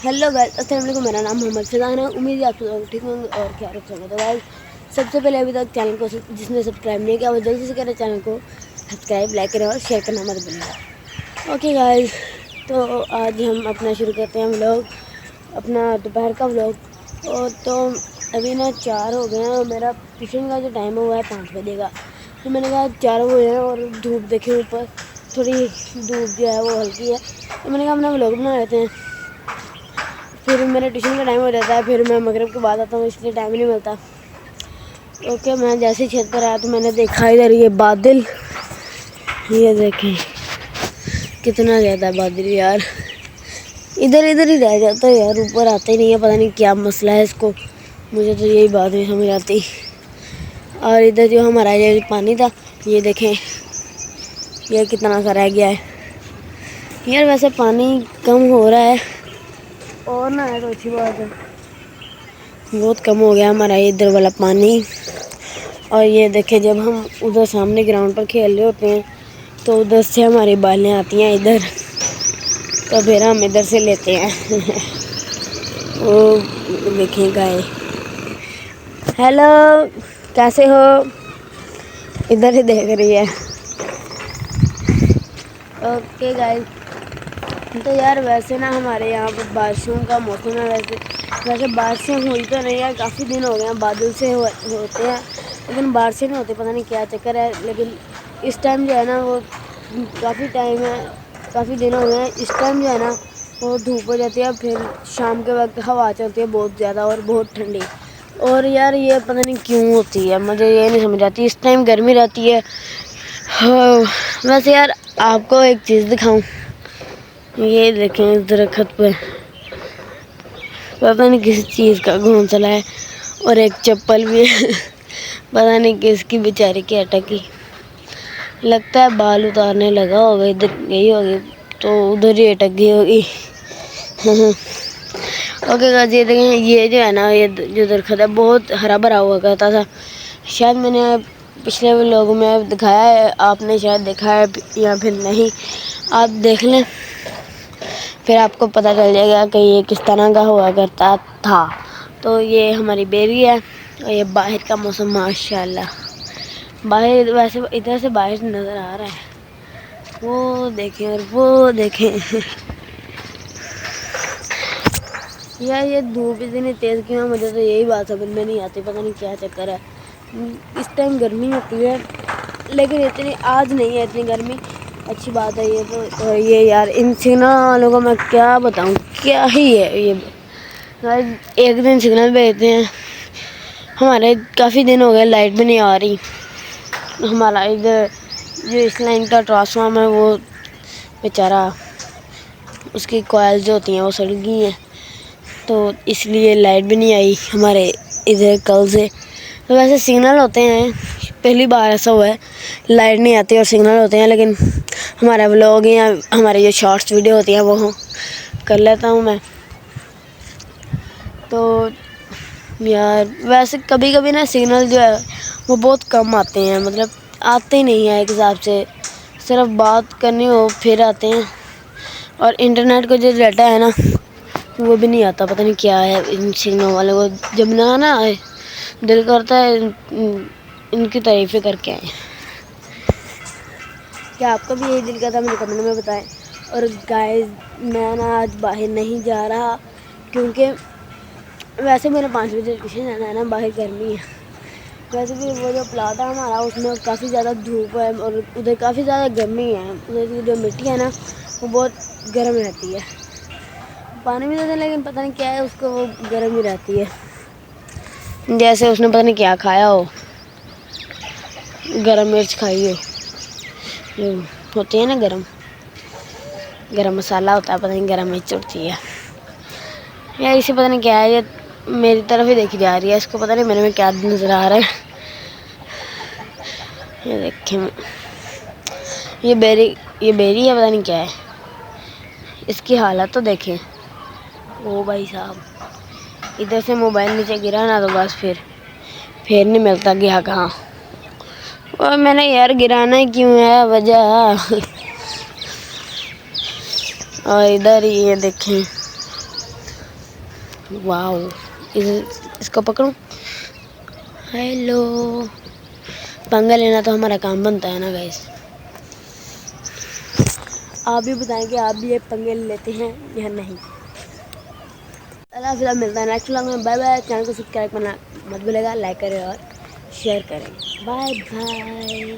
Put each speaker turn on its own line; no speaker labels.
Hello guys, अस्सलाम वालेकुम। मेरा नाम मोहम्मद फैज़ान है। उम्मीद है आप लोग ठीक होंगे और क्या रख होंगे। तो गाइस, सबसे पहले अभी तक चैनल को जिसने सब्सक्राइब नहीं किया वो जल्दी से करें, चैनल को सब्सक्राइब, लाइक करें और शेयर करना मत भूलिएगा। ओके गाइस, तो आज हम अपना शुरू करते हैं व्लॉग, अपना दोपहर का व्लॉग। और तो अभी ना 4 हो गए हैं और मेरा ट्यूशन का जो टाइम हुआ है 5 बजे का। तो मैंने कहा 4 हो गए हैं और धूप देखे ऊपर, थोड़ी धूप जो है वो हल्की है, तो मैंने कहा अपना व्लॉग बना लेते हैं। फिर मेरा ट्यूशन का टाइम हो जाता है, फिर मैं मगरिब के बाद आता हूँ, इसलिए टाइम नहीं मिलता। ओके, मैं जैसे ही छत पर आया तो मैंने देखा इधर ये बादल, ये देखें कितना ज़्यादा बादल यार। इधर इधर ही रह जाता है यार, ऊपर आता ही नहीं है। पता नहीं क्या मसला है इसको, मुझे तो यही बात नहीं समझ आती। और इधर जो हमारा ये पानी था, ये देखें ये कितना सा रह गया है यार। वैसे पानी कम हो रहा है और ना है तो अच्छी बात है, बहुत कम हो गया हमारा इधर वाला पानी। और ये देखें, जब हम उधर सामने ग्राउंड पर खेल रहे होते हैं तो उधर से हमारी बालें आती हैं इधर, तो फिर हम इधर से लेते हैं। वो देखें गाय, हेलो कैसे हो, इधर ही देख रही है। ओके गाइस, तो यार वैसे ना हमारे यहाँ पर बारिशों का मौसम है। वैसे बारिशें हुई तो नहीं है, काफ़ी दिन हो गए हैं, बादल से होते हैं लेकिन बारिशें नहीं होती, पता नहीं क्या चक्कर है। लेकिन इस टाइम जो है ना वो काफ़ी टाइम है, काफ़ी दिन हो गए हैं। इस टाइम जो है ना वो धूप हो जाती है, फिर शाम के वक्त हवा चलती है बहुत ज़्यादा और बहुत ठंडी। और यार ये पता नहीं क्यों होती है, मुझे ये नहीं समझ आती। इस टाइम गर्मी रहती है। हाँ, वैसे यार आपको एक चीज़ दिखाऊं, ये देखें इस दरख्त पे पता नहीं किस चीज़ का घोंसला है और एक चप्पल भी है। पता नहीं किसकी बेचारी की अटकी, लगता है बाल उतारने लगा होगा, इधर गई होगी तो उधर ही अटक गई होगी। ओके गाइस, ये देखें, ये जो है ना ये जो दरख्त है बहुत हरा भरा हुआ करता था। शायद मैंने पिछले व्लॉग में दिखाया है, आपने शायद देखा है या फिर नहीं, आप देख लें फिर आपको पता चल जाएगा कि ये किस तरह का हुआ करता था। तो ये हमारी बेरी है और ये बाहर का मौसम माशाल्लाह, बाहर वैसे इधर से बाहर नज़र आ रहा है, वो देखें और वो देखें। यार ये धूप इतनी तेज़ क्यों है, मुझे तो यही बात समझ में नहीं आती, पता नहीं क्या चक्कर है। इस टाइम गर्मी होती है लेकिन इतनी आज नहीं है, इतनी गर्मी, अच्छी बात है ये तो। ये यार इन सिग्नल वालों को मैं क्या बताऊं, क्या ही है ये। एक दिन सिग्नल भेजते हैं, हमारे काफ़ी दिन हो गए लाइट भी नहीं आ रही। हमारा इधर जो इस लाइन का ट्रांसफार्मर है वो बेचारा, उसकी कॉइल जो होती हैं वो सड़ गई हैं, तो इसलिए लाइट भी नहीं आई हमारे इधर कल से। तो वैसे सिग्नल होते हैं, पहली बार ऐसा हुआ है लाइट नहीं आती और सिग्नल होते हैं। लेकिन हमारा व्लॉग या हमारी जो शॉर्ट्स वीडियो होती हैं वो कर लेता हूँ मैं। तो यार वैसे कभी कभी ना सिग्नल जो है वो बहुत कम आते हैं, मतलब आते ही नहीं है एक हिसाब से, सिर्फ बात करनी हो फिर आते हैं। और इंटरनेट का जो डाटा है ना वो भी नहीं आता, पता नहीं क्या है इन सिग्नल वाले को, जब ना आए दिल करता है इनकी तारीफ़ें करके आए। क्या आपका भी यही दिल करता है, मुझे कमेंट में बताएं। और गाइस, मैं ना आज बाहर नहीं जा रहा क्योंकि वैसे मेरा 5 बजे ट्यूशन जाना है ना, बाहर गर्मी है। वैसे भी वो जो प्लाट है हमारा उसमें काफ़ी ज़्यादा धूप है और उधर काफ़ी ज़्यादा गर्मी है। उधर की जो मिट्टी है ना वो बहुत गर्म रहती है, पानी भी देते हैं लेकिन पता नहीं क्या है उसको, वो गर्म ही रहती है, जैसे उसने पता नहीं क्या खाया हो, गरम मिर्च खाई हो, जो होती है ना गरम मसाला होता है, पता नहीं गरम मिर्च होती है यार। इसे पता नहीं क्या है, ये मेरी तरफ ही देखी जा रही है, इसको पता नहीं मेरे में क्या नज़र आ रहा है। ये देखें, ये बेरी है, पता नहीं क्या है, इसकी हालत तो देखें। ओ भाई साहब, इधर से मोबाइल नीचे गिरा ना तो बस फिर नहीं मिलता गया कहाँ। और मैंने यार गिराना ही क्यों है वजह। और इधर ही ये देखें, वाओ, इसको पकड़ो। हेलो, पंगा लेना तो हमारा काम बनता है ना गाइस। आप भी बताएंगे आप भी ये पंगे लेते हैं या नहीं। अल्लाह फिलहाल मिलता है नेक्स्ट व्लॉग में। Bye bye. चैनल को सब्सक्राइब करना मत भूलेगा, लाइक करें और शेयर करें। Bye bye.